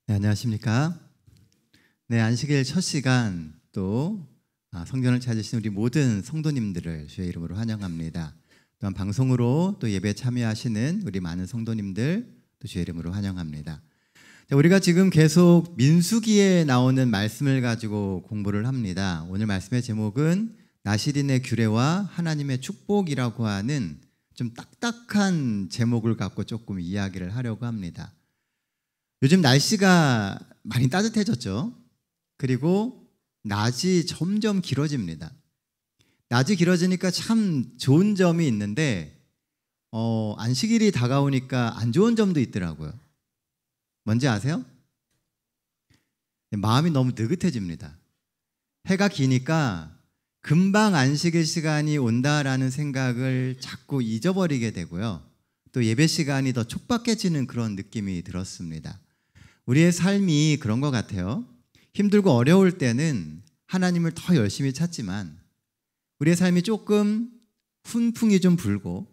네, 안녕하십니까? 네, 안식일 첫 시간 또 성전을 찾으신 우리 모든 성도님들을 주의 이름으로 환영합니다. 또한 방송으로 또 예배에 참여하시는 우리 많은 성도님들 또 주의 이름으로 환영합니다. 자, 우리가 지금 계속 민수기에 나오는 말씀을 가지고 공부를 합니다. 오늘 말씀의 제목은 나시린의 규례와 하나님의 축복이라고 하는 좀 딱딱한 제목을 갖고 조금 이야기를 하려고 합니다. 요즘 날씨가 많이 따뜻해졌죠. 그리고 낮이 점점 길어집니다. 낮이 길어지니까 참 좋은 점이 있는데 안식일이 다가오니까 안 좋은 점도 있더라고요. 뭔지 아세요? 마음이 너무 느긋해집니다. 해가 기니까 금방 안식일 시간이 온다라는 생각을 자꾸 잊어버리게 되고요. 또 예배 시간이 더 촉박해지는 그런 느낌이 들었습니다. 우리의 삶이 그런 것 같아요. 힘들고 어려울 때는 하나님을 더 열심히 찾지만 우리의 삶이 조금 훈풍이 좀 불고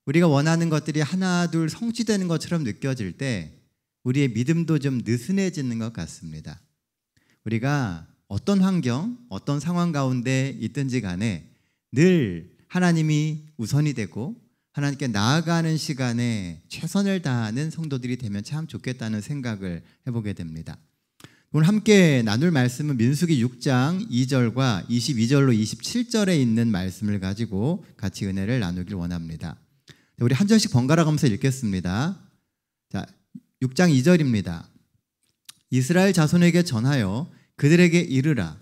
우리가 원하는 것들이 하나 둘 성취되는 것처럼 느껴질 때 우리의 믿음도 좀 느슨해지는 것 같습니다. 우리가 어떤 환경, 어떤 상황 가운데 있든지 간에 늘 하나님이 우선이 되고 하나님께 나아가는 시간에 최선을 다하는 성도들이 되면 참 좋겠다는 생각을 해보게 됩니다. 오늘 함께 나눌 말씀은 민수기 6장 2절과 22절로 27절에 있는 말씀을 가지고 같이 은혜를 나누길 원합니다. 우리 한 절씩 번갈아 가면서 읽겠습니다. 자, 6장 2절입니다. 이스라엘 자손에게 전하여 그들에게 이르라.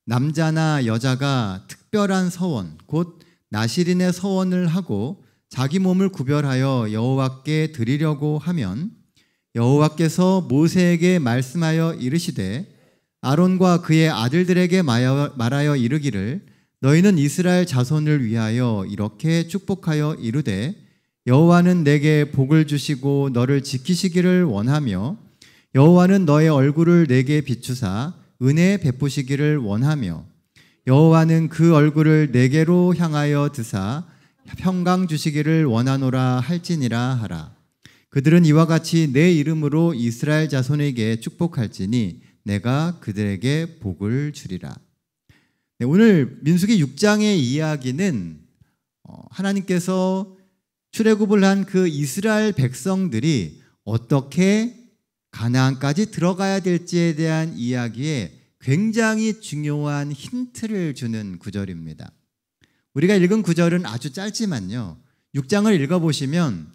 남자나 여자가 특별한 서원 곧 나시린의 서원을 하고 자기 몸을 구별하여 여호와께 드리려고 하면 여호와께서 모세에게 말씀하여 이르시되 아론과 그의 아들들에게 말하여 이르기를 너희는 이스라엘 자손을 위하여 이렇게 축복하여 이르되 여호와는 내게 복을 주시고 너를 지키시기를 원하며 여호와는 너의 얼굴을 내게 비추사 은혜 베푸시기를 원하며 여호와는 그 얼굴을 내게로 향하여 드사 평강 주시기를 원하노라 할지니라 하라. 그들은 이와 같이 내 이름으로 이스라엘 자손에게 축복할지니 내가 그들에게 복을 주리라. 네, 오늘 민수기 6장의 이야기는 하나님께서 출애굽을 한 그 이스라엘 백성들이 어떻게 가나안까지 들어가야 될지에 대한 이야기에 굉장히 중요한 힌트를 주는 구절입니다. 우리가 읽은 구절은 아주 짧지만요. 6장을 읽어보시면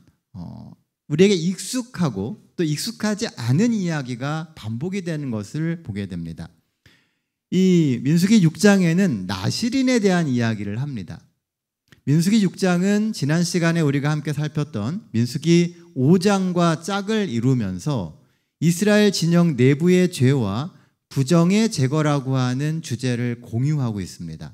우리에게 익숙하고 또 익숙하지 않은 이야기가 반복이 되는 것을 보게 됩니다. 이 민수기 6장에는 나시린에 대한 이야기를 합니다. 민수기 6장은 지난 시간에 우리가 함께 살폈던 민수기 5장과 짝을 이루면서 이스라엘 진영 내부의 죄와 부정의 제거라고 하는 주제를 공유하고 있습니다.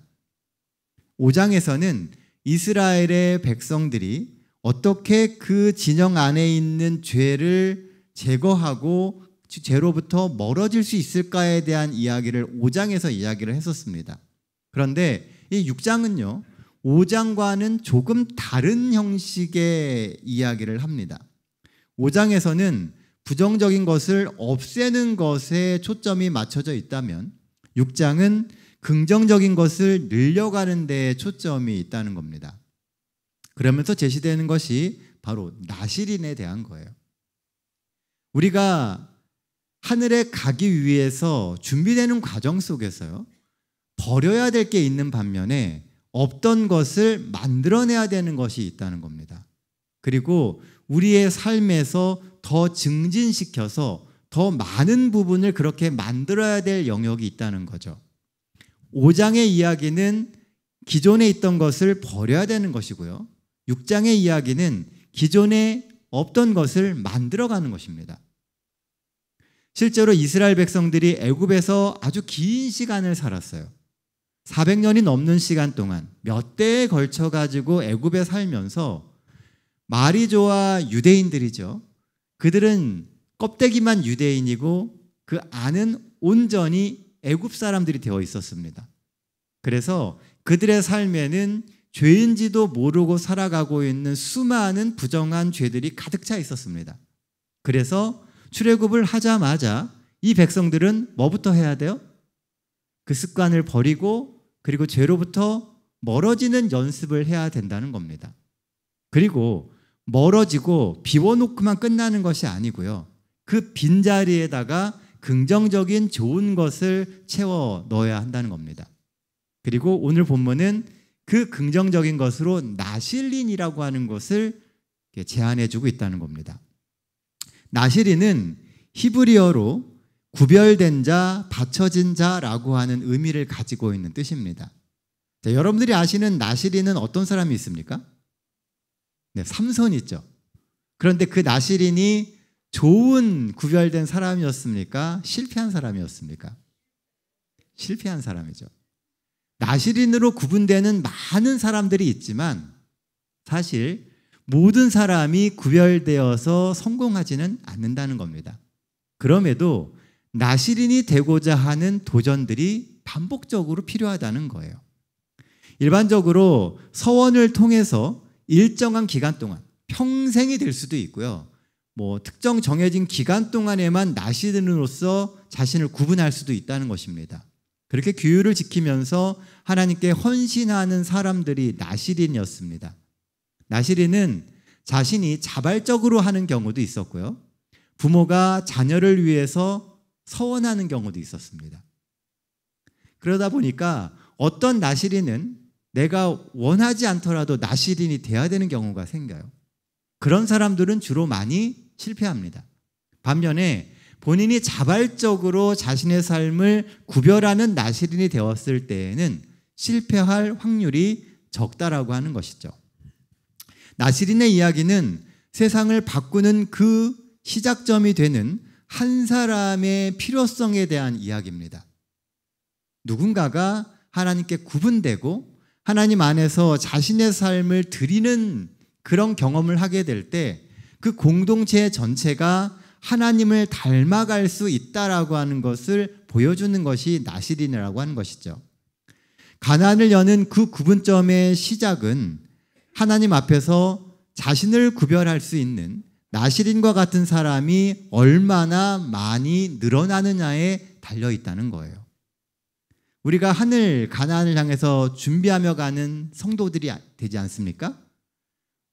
5장에서는 이스라엘의 백성들이 어떻게 그 진영 안에 있는 죄를 제거하고 죄로부터 멀어질 수 있을까에 대한 이야기를 5장에서 이야기를 했었습니다. 그런데 이 6장은요, 5장과는 조금 다른 형식의 이야기를 합니다. 5장에서는 부정적인 것을 없애는 것에 초점이 맞춰져 있다면 6장은 긍정적인 것을 늘려가는 데에 초점이 있다는 겁니다. 그러면서 제시되는 것이 바로 나시린에 대한 거예요. 우리가 하늘에 가기 위해서 준비되는 과정 속에서요, 버려야 될 게 있는 반면에 없던 것을 만들어내야 되는 것이 있다는 겁니다. 그리고 우리의 삶에서 더 증진시켜서 더 많은 부분을 그렇게 만들어야 될 영역이 있다는 거죠. 5장의 이야기는 기존에 있던 것을 버려야 되는 것이고요. 6장의 이야기는 기존에 없던 것을 만들어가는 것입니다. 실제로 이스라엘 백성들이 애굽에서 아주 긴 시간을 살았어요. 400년이 넘는 시간 동안 몇 대에 걸쳐 가지고 애굽에 살면서 말이 좋아 유대인들이죠. 그들은 껍데기만 유대인이고 그 안은 온전히 애굽 사람들이 되어 있었습니다. 그래서 그들의 삶에는 죄인지도 모르고 살아가고 있는 수많은 부정한 죄들이 가득 차 있었습니다. 그래서 출애굽을 하자마자 이 백성들은 뭐부터 해야 돼요? 그 습관을 버리고 그리고 죄로부터 멀어지는 연습을 해야 된다는 겁니다. 그리고 멀어지고 비워놓고만 끝나는 것이 아니고요. 그 빈자리에다가 긍정적인 좋은 것을 채워 넣어야 한다는 겁니다. 그리고 오늘 본문은 그 긍정적인 것으로 나실린이라고 하는 것을 제안해주고 있다는 겁니다. 나실린은 히브리어로 구별된 자, 바쳐진 자라고 하는 의미를 가지고 있는 뜻입니다. 자, 여러분들이 아시는 나실린은 어떤 사람이 있습니까? 네, 삼손 있죠. 그런데 그 나실린이 좋은 구별된 사람이었습니까? 실패한 사람이었습니까? 실패한 사람이죠. 나실린으로 구분되는 많은 사람들이 있지만 사실 모든 사람이 구별되어서 성공하지는 않는다는 겁니다. 그럼에도 나실린이 되고자 하는 도전들이 반복적으로 필요하다는 거예요. 일반적으로 서원을 통해서 일정한 기간 동안, 평생이 될 수도 있고요. 특정 정해진 기간 동안에만 나실린으로서 자신을 구분할 수도 있다는 것입니다. 그렇게 규율을 지키면서 하나님께 헌신하는 사람들이 나실린이었습니다. 나실린은 자신이 자발적으로 하는 경우도 있었고요. 부모가 자녀를 위해서 서원하는 경우도 있었습니다. 그러다 보니까 어떤 나실린은 내가 원하지 않더라도 나실린이 돼야 되는 경우가 생겨요. 그런 사람들은 주로 많이 실패합니다. 반면에 본인이 자발적으로 자신의 삶을 구별하는 나실린이 되었을 때에는 실패할 확률이 적다라고 하는 것이죠. 나실린의 이야기는 세상을 바꾸는 그 시작점이 되는 한 사람의 필요성에 대한 이야기입니다. 누군가가 하나님께 구분되고 하나님 안에서 자신의 삶을 드리는 그런 경험을 하게 될 때 그 공동체 전체가 하나님을 닮아갈 수 있다라고 하는 것을 보여주는 것이 나실린이라고 하는 것이죠. 가나안을 여는 그 구분점의 시작은 하나님 앞에서 자신을 구별할 수 있는 나실린과 같은 사람이 얼마나 많이 늘어나느냐에 달려 있다는 거예요. 우리가 하늘 가나안을 향해서 준비하며 가는 성도들이 되지 않습니까?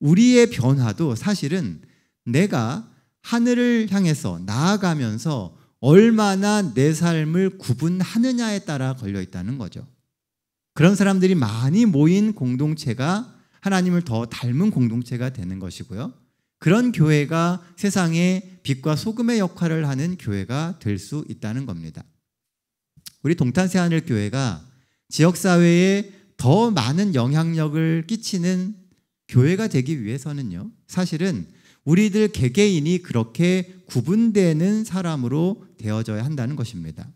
우리의 변화도 사실은 내가 하늘을 향해서 나아가면서 얼마나 내 삶을 구분하느냐에 따라 걸려 있다는 거죠. 그런 사람들이 많이 모인 공동체가 하나님을 더 닮은 공동체가 되는 것이고요. 그런 교회가 세상에 빛과 소금의 역할을 하는 교회가 될 수 있다는 겁니다. 우리 동탄새하늘교회가 지역사회에 더 많은 영향력을 끼치는 교회가 되기 위해서는요, 사실은 우리들 개개인이 그렇게 구분되는 사람으로 되어져야 한다는 것입니다.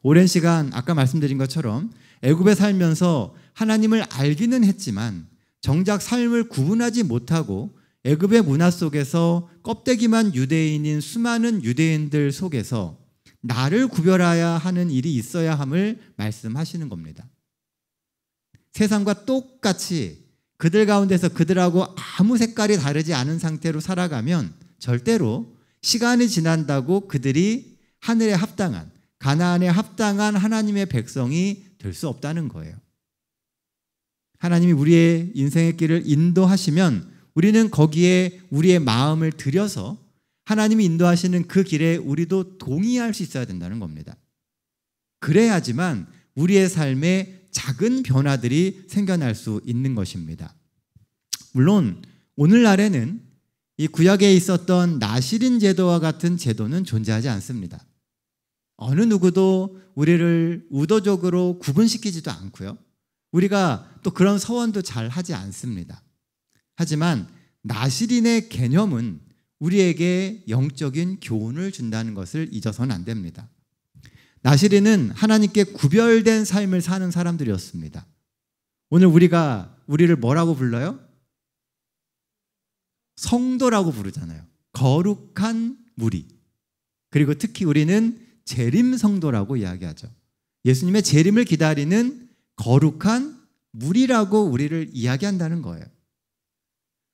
오랜 시간 아까 말씀드린 것처럼 애굽에 살면서 하나님을 알기는 했지만 정작 삶을 구분하지 못하고 애굽의 문화 속에서 껍데기만 유대인인 수많은 유대인들 속에서 나를 구별해야 하는 일이 있어야 함을 말씀하시는 겁니다. 세상과 똑같이 그들 가운데서 그들하고 아무 색깔이 다르지 않은 상태로 살아가면 절대로 시간이 지난다고 그들이 하늘에 합당한, 가나안에 합당한 하나님의 백성이 될 수 없다는 거예요. 하나님이 우리의 인생의 길을 인도하시면 우리는 거기에 우리의 마음을 들여서 하나님이 인도하시는 그 길에 우리도 동의할 수 있어야 된다는 겁니다. 그래야지만 우리의 삶에 작은 변화들이 생겨날 수 있는 것입니다. 물론 오늘날에는 이 구약에 있었던 나실린 제도와 같은 제도는 존재하지 않습니다. 어느 누구도 우리를 의도적으로 구분시키지도 않고요. 우리가 또 그런 서원도 잘 하지 않습니다. 하지만 나실린의 개념은 우리에게 영적인 교훈을 준다는 것을 잊어서는 안 됩니다. 나실린은 하나님께 구별된 삶을 사는 사람들이었습니다. 오늘 우리를 뭐라고 불러요? 성도라고 부르잖아요. 거룩한 무리. 그리고 특히 우리는 재림 성도라고 이야기하죠. 예수님의 재림을 기다리는 거룩한 무리라고 우리를 이야기한다는 거예요.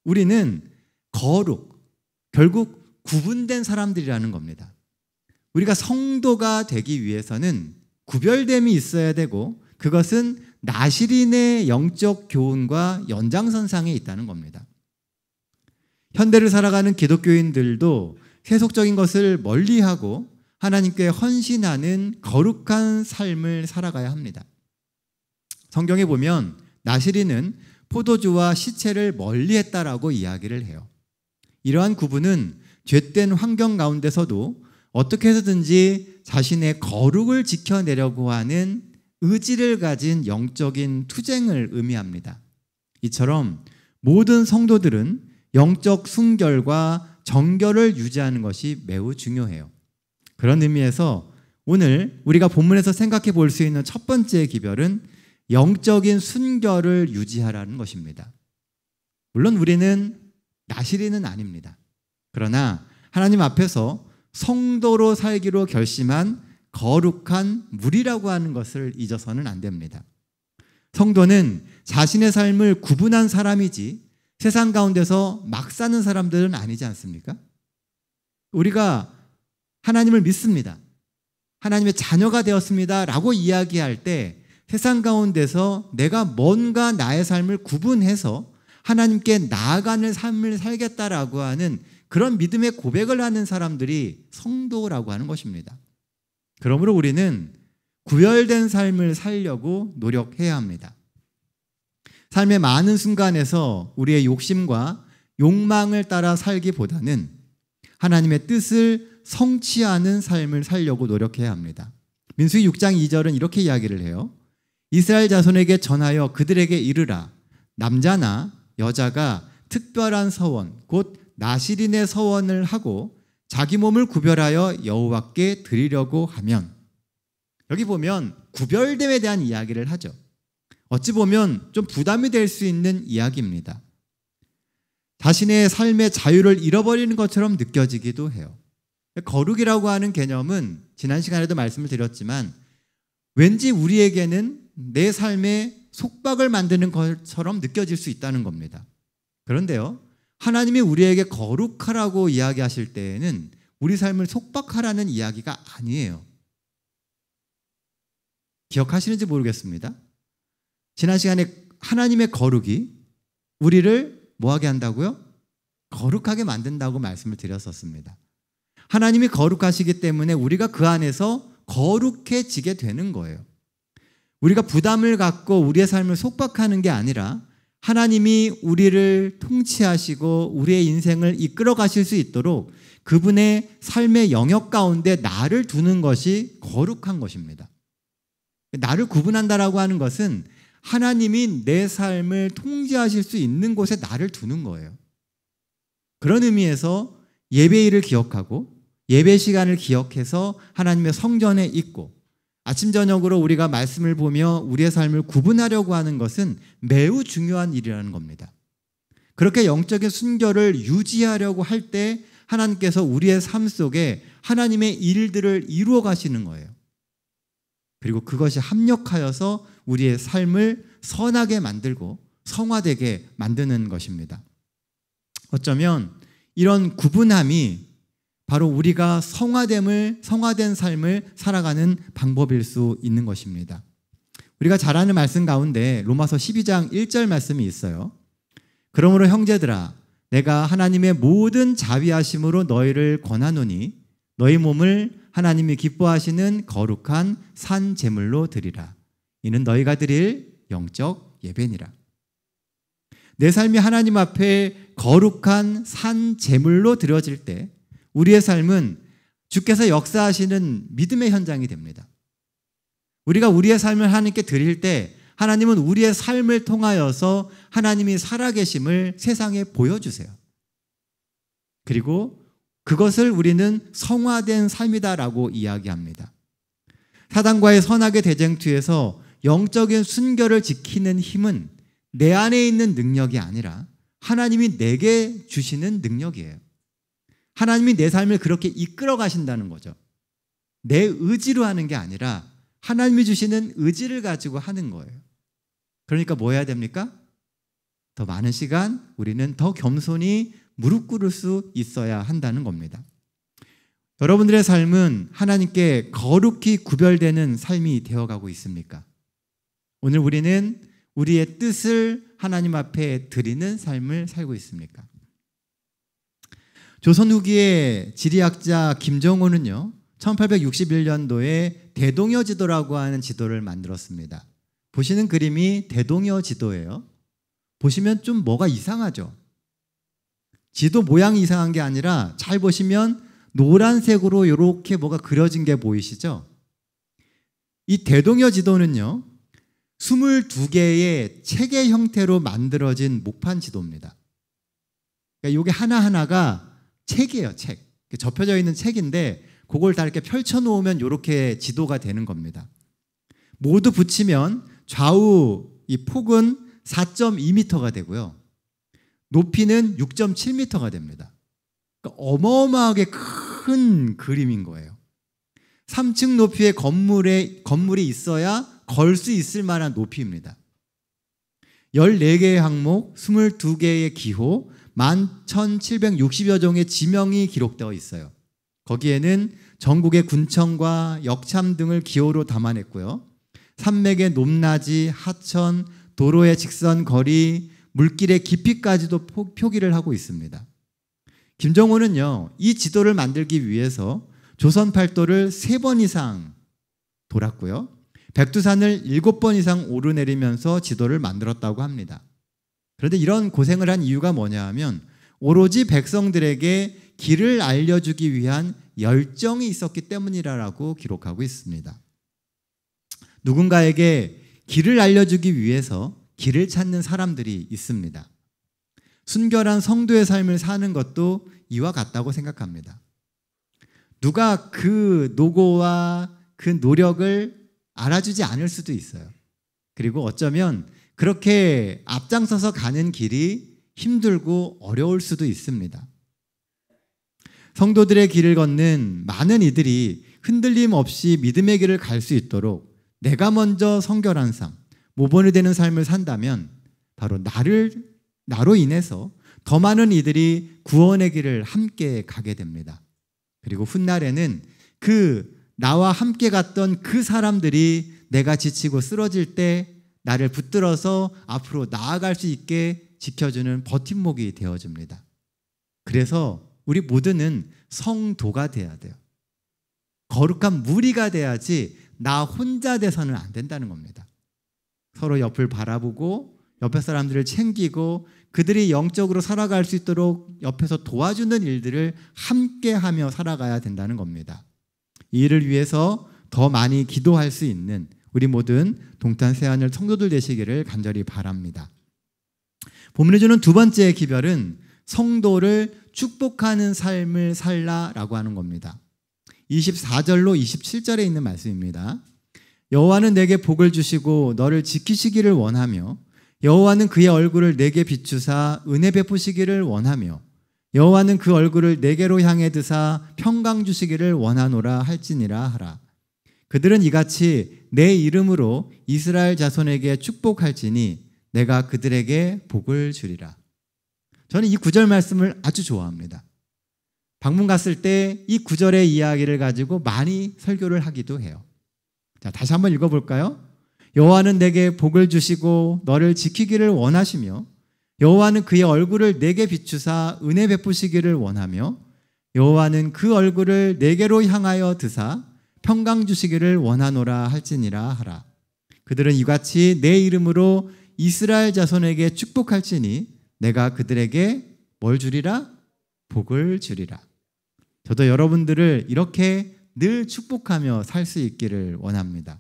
우리는 결국 구분된 사람들이라는 겁니다. 우리가 성도가 되기 위해서는 구별됨이 있어야 되고 그것은 나실인의 영적 교훈과 연장선상에 있다는 겁니다. 현대를 살아가는 기독교인들도 세속적인 것을 멀리하고 하나님께 헌신하는 거룩한 삶을 살아가야 합니다. 성경에 보면 나실인은 포도주와 시체를 멀리했다라고 이야기를 해요. 이러한 구분은 죄된 환경 가운데서도 어떻게 해서든지 자신의 거룩을 지켜내려고 하는 의지를 가진 영적인 투쟁을 의미합니다. 이처럼 모든 성도들은 영적 순결과 정결을 유지하는 것이 매우 중요해요. 그런 의미에서 오늘 우리가 본문에서 생각해 볼 수 있는 첫 번째 기별은 영적인 순결을 유지하라는 것입니다. 물론 우리는 나실인은 아닙니다. 그러나 하나님 앞에서 성도로 살기로 결심한 거룩한 무리라고 하는 것을 잊어서는 안 됩니다. 성도는 자신의 삶을 구분한 사람이지 세상 가운데서 막 사는 사람들은 아니지 않습니까? 우리가 하나님을 믿습니다. 하나님의 자녀가 되었습니다 라고 이야기할 때 세상 가운데서 내가 뭔가 나의 삶을 구분해서 하나님께 나아가는 삶을 살겠다라고 하는 그런 믿음의 고백을 하는 사람들이 성도라고 하는 것입니다. 그러므로 우리는 구별된 삶을 살려고 노력해야 합니다. 삶의 많은 순간에서 우리의 욕심과 욕망을 따라 살기보다는 하나님의 뜻을 성취하는 삶을 살려고 노력해야 합니다. 민수기 6장 2절은 이렇게 이야기를 해요. 이스라엘 자손에게 전하여 그들에게 이르라. 남자나 여자가 특별한 서원 곧 나실인의 서원을 하고 자기 몸을 구별하여 여호와께 드리려고 하면, 여기 보면 구별됨에 대한 이야기를 하죠. 어찌 보면 좀 부담이 될 수 있는 이야기입니다. 자신의 삶의 자유를 잃어버리는 것처럼 느껴지기도 해요. 거룩이라고 하는 개념은 지난 시간에도 말씀을 드렸지만 왠지 우리에게는 내 삶에 속박을 만드는 것처럼 느껴질 수 있다는 겁니다. 그런데요, 하나님이 우리에게 거룩하라고 이야기하실 때에는 우리 삶을 속박하라는 이야기가 아니에요. 기억하시는지 모르겠습니다. 지난 시간에 하나님의 거룩이 우리를 뭐하게 한다고요? 거룩하게 만든다고 말씀을 드렸었습니다. 하나님이 거룩하시기 때문에 우리가 그 안에서 거룩해지게 되는 거예요. 우리가 부담을 갖고 우리의 삶을 속박하는 게 아니라 하나님이 우리를 통치하시고 우리의 인생을 이끌어 가실 수 있도록 그분의 삶의 영역 가운데 나를 두는 것이 거룩한 것입니다. 나를 구분한다라고 하는 것은 하나님이 내 삶을 통제하실 수 있는 곳에 나를 두는 거예요. 그런 의미에서 예배일을 기억하고 예배 시간을 기억해서 하나님의 성전에 있고 아침 저녁으로 우리가 말씀을 보며 우리의 삶을 구분하려고 하는 것은 매우 중요한 일이라는 겁니다. 그렇게 영적인 순결을 유지하려고 할 때 하나님께서 우리의 삶 속에 하나님의 일들을 이루어 가시는 거예요. 그리고 그것이 합력하여서 우리의 삶을 선하게 만들고 성화되게 만드는 것입니다. 어쩌면 이런 구분함이 바로 우리가 성화된 삶을 살아가는 방법일 수 있는 것입니다. 우리가 잘 아는 말씀 가운데 로마서 12장 1절 말씀이 있어요. 그러므로 형제들아, 내가 하나님의 모든 자비하심으로 너희를 권하노니 너희 몸을 하나님이 기뻐하시는 거룩한 산 제물로 드리라. 이는 너희가 드릴 영적 예배니라. 내 삶이 하나님 앞에 거룩한 산 제물로 드려질 때 우리의 삶은 주께서 역사하시는 믿음의 현장이 됩니다. 우리가 우리의 삶을 하나님께 드릴 때 하나님은 우리의 삶을 통하여서 하나님이 살아계심을 세상에 보여주세요. 그리고 그것을 우리는 성화된 삶이다라고 이야기합니다. 사단과의 선악의 대쟁투에서 영적인 순결을 지키는 힘은 내 안에 있는 능력이 아니라 하나님이 내게 주시는 능력이에요. 하나님이 내 삶을 그렇게 이끌어 가신다는 거죠. 내 의지로 하는 게 아니라 하나님이 주시는 의지를 가지고 하는 거예요. 그러니까 뭐 해야 됩니까? 더 많은 시간 우리는 더 겸손히 무릎 꿇을 수 있어야 한다는 겁니다. 여러분들의 삶은 하나님께 거룩히 구별되는 삶이 되어가고 있습니까? 오늘 우리는 우리의 뜻을 하나님 앞에 드리는 삶을 살고 있습니까? 조선 후기의 지리학자 김정호는요, 1861년도에 대동여 지도라고 하는 지도를 만들었습니다. 보시는 그림이 대동여 지도예요. 보시면 좀 뭐가 이상하죠? 지도 모양이 이상한 게 아니라 잘 보시면 노란색으로 이렇게 뭐가 그려진 게 보이시죠? 이 대동여 지도는요, 22개의 책의 형태로 만들어진 목판 지도입니다. 그러니까 이게 하나하나가 책이에요, 책. 접혀져 있는 책인데 그걸 다 이렇게 펼쳐놓으면 이렇게 지도가 되는 겁니다. 모두 붙이면 좌우 이 폭은 4.2m가 되고요. 높이는 6.7m가 됩니다. 그러니까 어마어마하게 큰 그림인 거예요. 3층 높이의 건물이 있어야 걸 수 있을 만한 높이입니다. 14개의 항목, 22개의 기호, 11,760여 종의 지명이 기록되어 있어요. 거기에는 전국의 군청과 역참 등을 기호로 담아냈고요. 산맥의 높낮이, 하천, 도로의 직선 거리, 물길의 깊이까지도 표기를 하고 있습니다. 김정호는요, 이 지도를 만들기 위해서 조선 팔도를 3번 이상 돌았고요. 백두산을 7번 이상 오르내리면서 지도를 만들었다고 합니다. 그런데 이런 고생을 한 이유가 뭐냐 하면 오로지 백성들에게 길을 알려주기 위한 열정이 있었기 때문이라고 기록하고 있습니다. 누군가에게 길을 알려주기 위해서 길을 찾는 사람들이 있습니다. 순결한 성도의 삶을 사는 것도 이와 같다고 생각합니다. 누가 그 노고와 그 노력을 알아주지 않을 수도 있어요. 그리고 어쩌면 그렇게 앞장서서 가는 길이 힘들고 어려울 수도 있습니다. 성도들의 길을 걷는 많은 이들이 흔들림 없이 믿음의 길을 갈 수 있도록 내가 먼저 성결한 삶, 모범이 되는 삶을 산다면 바로 나로 인해서 더 많은 이들이 구원의 길을 함께 가게 됩니다. 그리고 훗날에는 나와 함께 갔던 그 사람들이 내가 지치고 쓰러질 때 나를 붙들어서 앞으로 나아갈 수 있게 지켜주는 버팀목이 되어줍니다. 그래서 우리 모두는 성도가 돼야 돼요. 거룩한 무리가 돼야지 나 혼자 돼서는 안 된다는 겁니다. 서로 옆을 바라보고 옆에 사람들을 챙기고 그들이 영적으로 살아갈 수 있도록 옆에서 도와주는 일들을 함께하며 살아가야 된다는 겁니다. 이 일을 위해서 더 많이 기도할 수 있는 우리 모든 동탄 새하늘 성도들 되시기를 간절히 바랍니다. 본문이 주는 두 번째 기별은 성도를 축복하는 삶을 살라라고 하는 겁니다. 24절로 27절에 있는 말씀입니다. 여호와는 내게 복을 주시고 너를 지키시기를 원하며 여호와는 그의 얼굴을 내게 비추사 은혜 베푸시기를 원하며 여호와는 그 얼굴을 내게로 향해 드사 평강 주시기를 원하노라 할지니라 하라. 그들은 이같이 내 이름으로 이스라엘 자손에게 축복할지니 내가 그들에게 복을 주리라. 저는 이 구절 말씀을 아주 좋아합니다. 방문 갔을 때 이 구절의 이야기를 가지고 많이 설교를 하기도 해요. 자, 다시 한번 읽어볼까요? 여호와는 내게 복을 주시고 너를 지키기를 원하시며 여호와는 그의 얼굴을 내게 비추사 은혜 베푸시기를 원하며 여호와는 그 얼굴을 내게로 향하여 드사 평강 주시기를 원하노라 할지니라 하라. 그들은 이같이 내 이름으로 이스라엘 자손에게 축복할지니 내가 그들에게 뭘 주리라? 복을 주리라. 저도 여러분들을 이렇게 늘 축복하며 살 수 있기를 원합니다.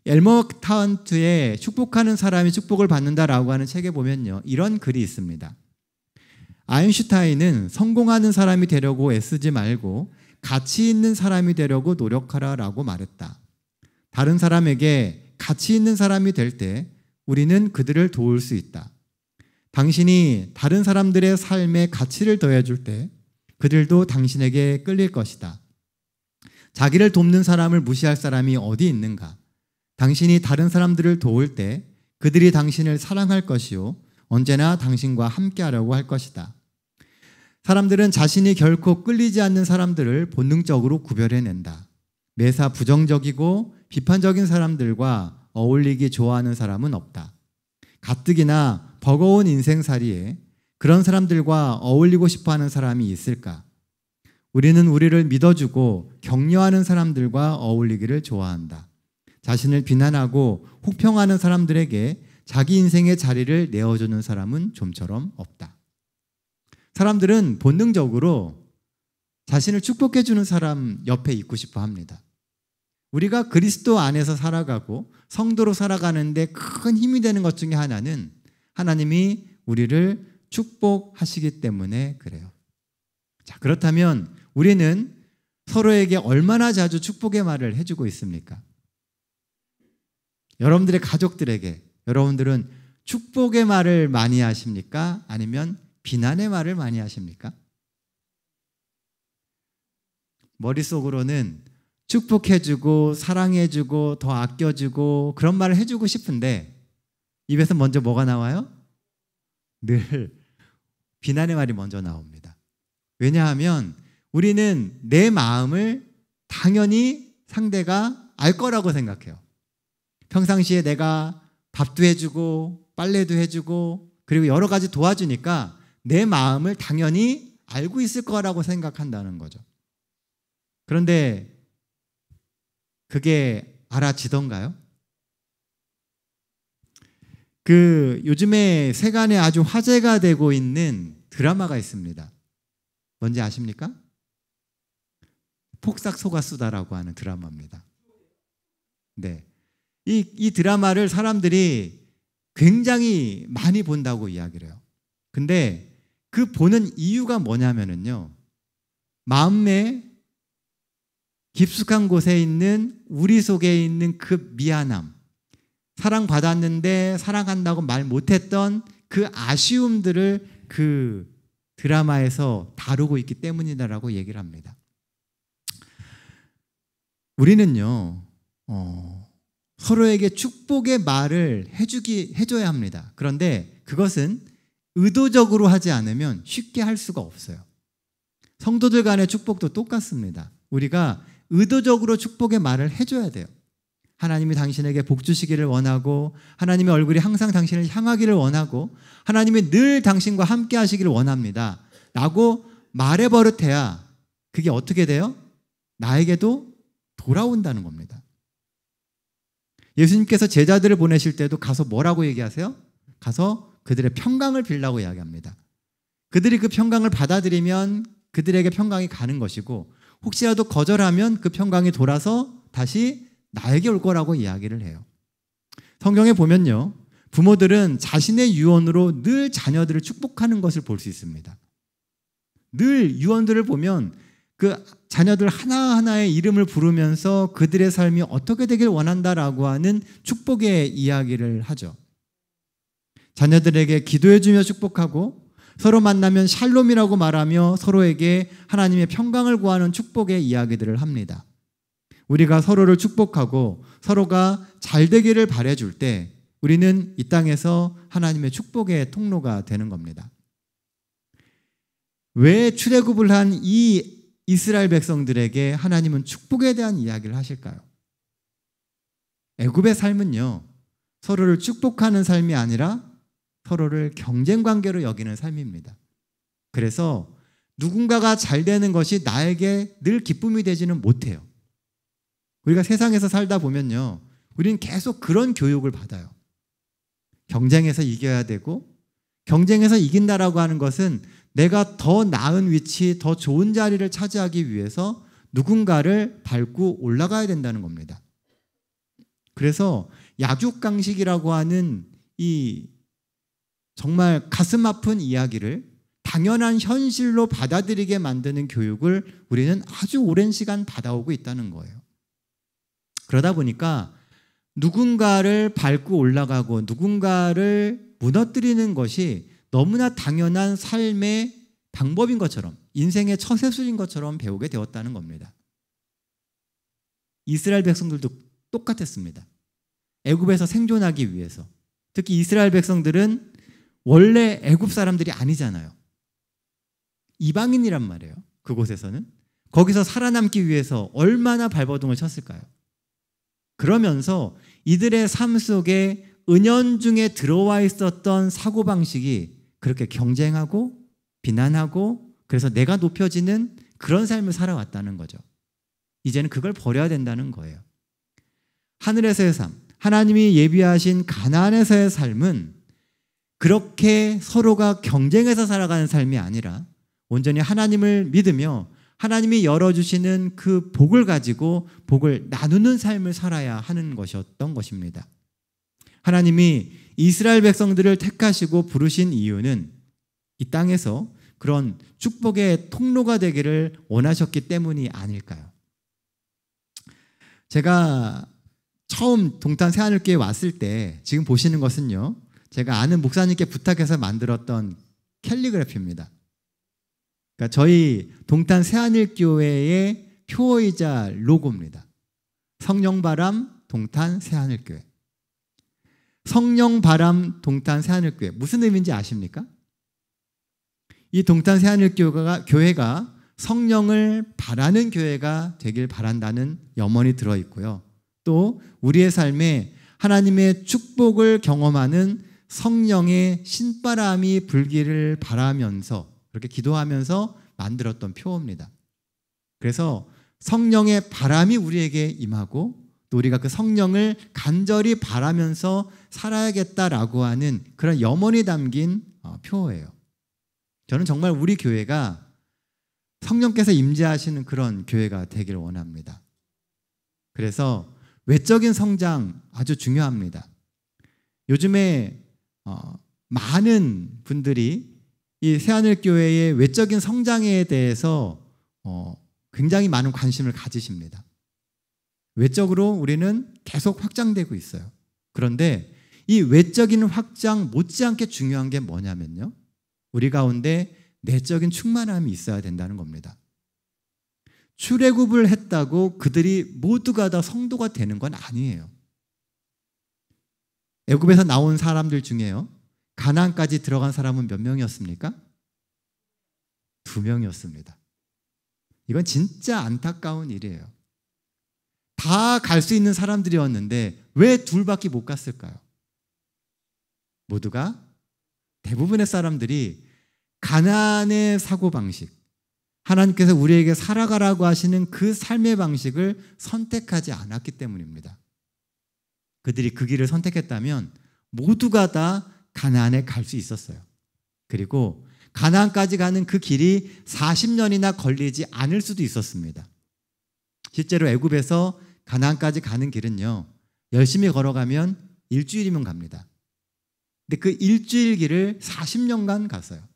엘머 타운트의 축복하는 사람이 축복을 받는다라고 하는 책에 보면요, 이런 글이 있습니다. 아인슈타인은 성공하는 사람이 되려고 애쓰지 말고 가치 있는 사람이 되려고 노력하라라고 말했다. 다른 사람에게 가치 있는 사람이 될 때 우리는 그들을 도울 수 있다. 당신이 다른 사람들의 삶에 가치를 더해줄 때 그들도 당신에게 끌릴 것이다. 자기를 돕는 사람을 무시할 사람이 어디 있는가? 당신이 다른 사람들을 도울 때 그들이 당신을 사랑할 것이요 언제나 당신과 함께하려고 할 것이다. 사람들은 자신이 결코 끌리지 않는 사람들을 본능적으로 구별해낸다. 매사 부정적이고 비판적인 사람들과 어울리기 좋아하는 사람은 없다. 가뜩이나 버거운 인생살이에 그런 사람들과 어울리고 싶어하는 사람이 있을까? 우리는 우리를 믿어주고 격려하는 사람들과 어울리기를 좋아한다. 자신을 비난하고 혹평하는 사람들에게 자기 인생의 자리를 내어주는 사람은 좀처럼 없다. 사람들은 본능적으로 자신을 축복해주는 사람 옆에 있고 싶어 합니다. 우리가 그리스도 안에서 살아가고 성도로 살아가는데 큰 힘이 되는 것 중에 하나는 하나님이 우리를 축복하시기 때문에 그래요. 자, 그렇다면 우리는 서로에게 얼마나 자주 축복의 말을 해주고 있습니까? 여러분들의 가족들에게 여러분들은 축복의 말을 많이 하십니까? 아니면 비난의 말을 많이 하십니까? 머릿속으로는 축복해주고 사랑해주고 더 아껴주고 그런 말을 해주고 싶은데 입에서 먼저 뭐가 나와요? 늘 비난의 말이 먼저 나옵니다. 왜냐하면 우리는 내 마음을 당연히 상대가 알 거라고 생각해요. 평상시에 내가 밥도 해주고 빨래도 해주고 그리고 여러 가지 도와주니까 내 마음을 당연히 알고 있을 거라고 생각한다는 거죠. 그런데 그게 알아지던가요? 요즘에 세간에 아주 화제가 되고 있는 드라마가 있습니다. 뭔지 아십니까? 폭삭 속았수다라고 하는 드라마입니다. 네. 이 드라마를 사람들이 굉장히 많이 본다고 이야기를 해요. 근데 그 보는 이유가 뭐냐면요. 마음의 깊숙한 곳에 있는 우리 속에 있는 그 미안함, 사랑받았는데 사랑한다고 말 못했던 그 아쉬움들을 그 드라마에서 다루고 있기 때문이다라고 얘기를 합니다. 우리는요, 서로에게 축복의 말을 해줘야 합니다. 그런데 그것은 의도적으로 하지 않으면 쉽게 할 수가 없어요. 성도들 간의 축복도 똑같습니다. 우리가 의도적으로 축복의 말을 해줘야 돼요. 하나님이 당신에게 복 주시기를 원하고 하나님의 얼굴이 항상 당신을 향하기를 원하고 하나님이 늘 당신과 함께 하시기를 원합니다 라고 말해버릇해야 그게 어떻게 돼요? 나에게도 돌아온다는 겁니다. 예수님께서 제자들을 보내실 때도 가서 뭐라고 얘기하세요? 가서 그들의 평강을 빌라고 이야기합니다. 그들이 그 평강을 받아들이면 그들에게 평강이 가는 것이고 혹시라도 거절하면 그 평강이 돌아서 다시 나에게 올 거라고 이야기를 해요. 성경에 보면요. 부모들은 자신의 유언으로 늘 자녀들을 축복하는 것을 볼 수 있습니다. 늘 유언들을 보면 그 자녀들 하나하나의 이름을 부르면서 그들의 삶이 어떻게 되길 원한다라고 하는 축복의 이야기를 하죠. 자녀들에게 기도해주며 축복하고 서로 만나면 샬롬이라고 말하며 서로에게 하나님의 평강을 구하는 축복의 이야기들을 합니다. 우리가 서로를 축복하고 서로가 잘 되기를 바라줄 때 우리는 이 땅에서 하나님의 축복의 통로가 되는 겁니다. 왜 출애굽을 한 이 이스라엘 백성들에게 하나님은 축복에 대한 이야기를 하실까요? 애굽의 삶은요, 서로를 축복하는 삶이 아니라 서로를 경쟁 관계로 여기는 삶입니다. 그래서 누군가가 잘 되는 것이 나에게 늘 기쁨이 되지는 못해요. 우리가 세상에서 살다 보면요, 우리는 계속 그런 교육을 받아요. 경쟁에서 이겨야 되고, 경쟁에서 이긴다라고 하는 것은 내가 더 나은 위치, 더 좋은 자리를 차지하기 위해서 누군가를 밟고 올라가야 된다는 겁니다. 그래서 약육강식이라고 하는 이 정말 가슴 아픈 이야기를 당연한 현실로 받아들이게 만드는 교육을 우리는 아주 오랜 시간 받아오고 있다는 거예요. 그러다 보니까 누군가를 밟고 올라가고 누군가를 무너뜨리는 것이 너무나 당연한 삶의 방법인 것처럼, 인생의 처세술인 것처럼 배우게 되었다는 겁니다. 이스라엘 백성들도 똑같았습니다. 애굽에서 생존하기 위해서. 특히 이스라엘 백성들은 원래 애굽 사람들이 아니잖아요. 이방인이란 말이에요. 그곳에서는. 거기서 살아남기 위해서 얼마나 발버둥을 쳤을까요? 그러면서 이들의 삶 속에 은연중에 들어와 있었던 사고방식이 그렇게 경쟁하고 비난하고 그래서 내가 높여지는 그런 삶을 살아왔다는 거죠. 이제는 그걸 버려야 된다는 거예요. 하늘에서의 삶, 하나님이 예비하신 가나안에서의 삶은 그렇게 서로가 경쟁해서 살아가는 삶이 아니라 온전히 하나님을 믿으며 하나님이 열어주시는 그 복을 가지고 복을 나누는 삶을 살아야 하는 것이었던 것입니다. 하나님이 이스라엘 백성들을 택하시고 부르신 이유는 이 땅에서 그런 축복의 통로가 되기를 원하셨기 때문이 아닐까요? 제가 처음 동탄 새하늘교회 왔을 때 지금 보시는 것은요, 제가 아는 목사님께 부탁해서 만들었던 캘리그래피입니다. 그러니까 저희 동탄 새하늘교회의 표어이자 로고입니다. 성령바람 동탄 새하늘교회. 성령바람 동탄 새하늘교회. 무슨 의미인지 아십니까? 이 동탄 새하늘교회가 성령을 바라는 교회가 되길 바란다는 염원이 들어있고요. 또 우리의 삶에 하나님의 축복을 경험하는 성령의 신바람이 불기를 바라면서 그렇게 기도하면서 만들었던 표어입니다. 그래서 성령의 바람이 우리에게 임하고 또 우리가 그 성령을 간절히 바라면서 살아야겠다라고 하는 그런 염원이 담긴 표어예요. 저는 정말 우리 교회가 성령께서 임재하시는 그런 교회가 되기를 원합니다. 그래서 외적인 성장 아주 중요합니다. 요즘에 많은 분들이 이 새하늘교회의 외적인 성장에 대해서 굉장히 많은 관심을 가지십니다. 외적으로 우리는 계속 확장되고 있어요. 그런데 이 외적인 확장 못지않게 중요한 게 뭐냐면요, 우리 가운데 내적인 충만함이 있어야 된다는 겁니다. 출애굽을 했다고 그들이 모두가 다 성도가 되는 건 아니에요. 애굽에서 나온 사람들 중에요, 가나안까지 들어간 사람은 몇 명이었습니까? 2명이었습니다. 이건 진짜 안타까운 일이에요. 다 갈 수 있는 사람들이었는데 왜 2밖에 못 갔을까요? 모두가, 대부분의 사람들이 가나안의 사고방식, 하나님께서 우리에게 살아가라고 하시는 그 삶의 방식을 선택하지 않았기 때문입니다. 그들이 그 길을 선택했다면 모두가 다 가나안에 갈 수 있었어요. 그리고 가나안까지 가는 그 길이 40년이나 걸리지 않을 수도 있었습니다. 실제로 애굽에서 가나안까지 가는 길은요, 열심히 걸어가면 일주일이면 갑니다. 근데 그 일주일 길을 40년간 갔어요.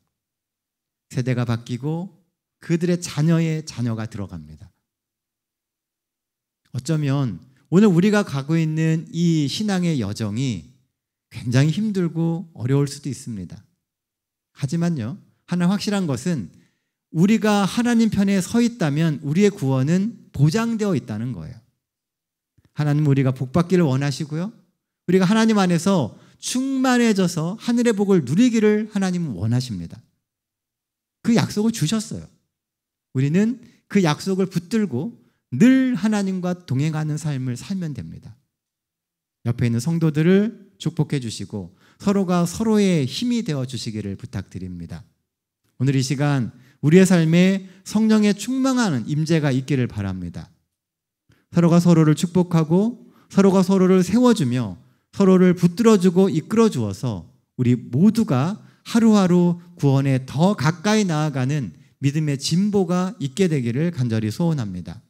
세대가 바뀌고 그들의 자녀의 자녀가 들어갑니다. 어쩌면 오늘 우리가 가고 있는 이 신앙의 여정이 굉장히 힘들고 어려울 수도 있습니다. 하지만요, 하나 확실한 것은 우리가 하나님 편에 서 있다면 우리의 구원은 보장되어 있다는 거예요. 하나님은 우리가 복받기를 원하시고요, 우리가 하나님 안에서 충만해져서 하늘의 복을 누리기를 하나님은 원하십니다. 그 약속을 주셨어요. 우리는 그 약속을 붙들고 늘 하나님과 동행하는 삶을 살면 됩니다. 옆에 있는 성도들을 축복해 주시고 서로가 서로의 힘이 되어 주시기를 부탁드립니다. 오늘 이 시간 우리의 삶에 성령의 충만한 임재가 있기를 바랍니다. 서로가 서로를 축복하고 서로가 서로를 세워주며 서로를 붙들어주고 이끌어주어서 우리 모두가 하루하루 구원에 더 가까이 나아가는 믿음의 진보가 있게 되기를 간절히 소원합니다.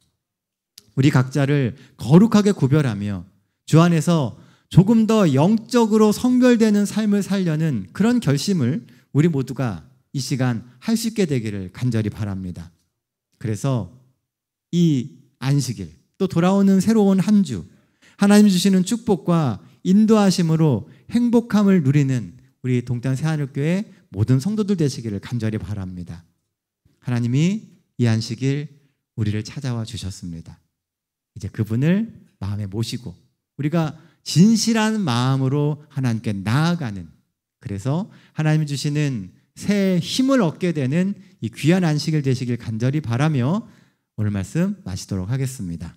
우리 각자를 거룩하게 구별하며 주 안에서 조금 더 영적으로 성별되는 삶을 살려는 그런 결심을 우리 모두가 이 시간 할 수 있게 되기를 간절히 바랍니다. 그래서 이 안식일, 또 돌아오는 새로운 한 주, 하나님 주시는 축복과 인도하심으로 행복함을 누리는 우리 동탄 새하늘교회 모든 성도들 되시기를 간절히 바랍니다. 하나님이 이 안식일 우리를 찾아와 주셨습니다. 이제 그분을 마음에 모시고 우리가 진실한 마음으로 하나님께 나아가는, 그래서 하나님이 주시는 새 힘을 얻게 되는 이 귀한 안식일 되시길 간절히 바라며 오늘 말씀 마치도록 하겠습니다.